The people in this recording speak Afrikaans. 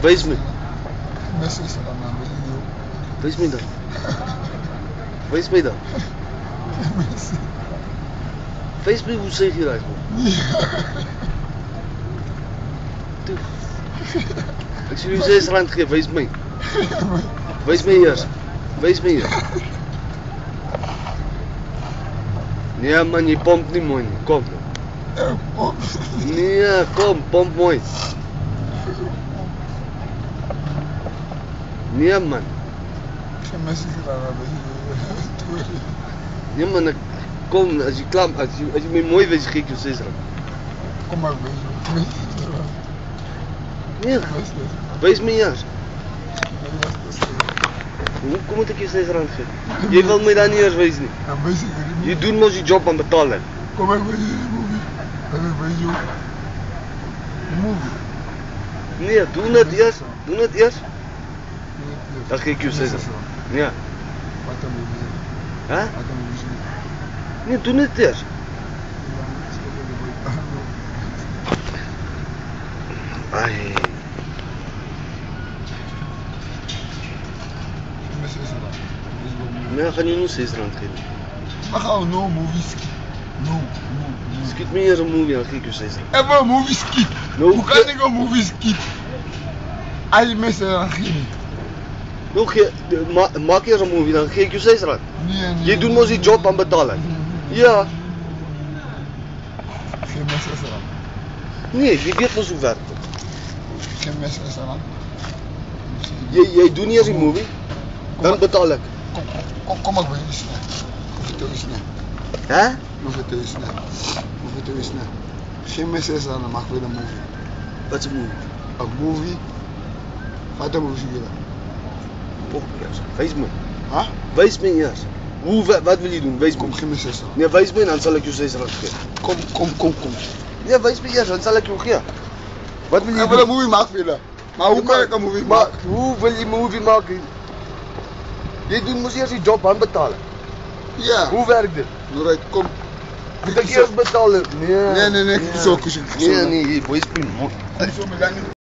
Wys my. Mes is dan man, Wys my dan. Wys my dan. Wys my hoe sê jy dit? Toe. Ek sê jy R6 gee, wys my. Wys my eers. Wys my eers. Nee man, jy pomp nie mooi nie. Kom. Nee, kom, pomp mooi. Nee man. Nee man, kom, as jy klaar, as jy my mooi wys, gee ek jou R6. Kom maar wys. Nee, wys my eers. Hoe kom moet ek jou R6 gee? Jy wil my dan nie eers wys nie. Dan wys ek nie. Jy doen mos die job aan betaal. Kom ek wys die movie. Dan wys jy. Movie. Nee, doen dit eers. Doen dit eers. Dan gee ek jou R6. Ja. Wat dan movie? Hè? Wat dan movie? Nee, doen dit eers. Ai. Nee, gaan jy nie R6 gee nie. Maar gou no movie skiet. No. Skiet my eers 'n movie, dan gee ek jou R6. Ever 'n movie skiet. Nou, hoe kan ek 'n movie skiet? Al mense dan gee. Nou gee, maak eers 'n movie, dan gee ek jou R6. Nee. Jy doen mos die job aan betaal. Ja. Geen mes is er. Nee, jy weet mos hoe werk dit. Geen mes is er. Jy doen nie eers die movie, dan betaal ek. Kom ek by jou snel. Hoef dit is nie. Hè? Hoef dit is nie. Geen mes is er, dan maak weer 'n movie. Wat 'n movie? 'n Movie. Wat 'n movie jy? Kom eers. Wys my. Hæ? Wys my eers. Wat wil jy doen? Wys my. Kom geen mes is er. Nee, wys my dan sal ek jou R6 gee. Kom. Nee, wys my eers, dan sal ek jou gee. Wat wil jy doen? Ek wil 'n movie maak vir julle. Maar hoe kan ek 'n movie maak? Hoe wil jy 'n movie maak? Jy doen mos eers die job aan betaal. Ja. Hoe werk dit? Alright, kom. Moet ek eers betaal? Nee. Nee, so kusje. Nee, wys my. So met dan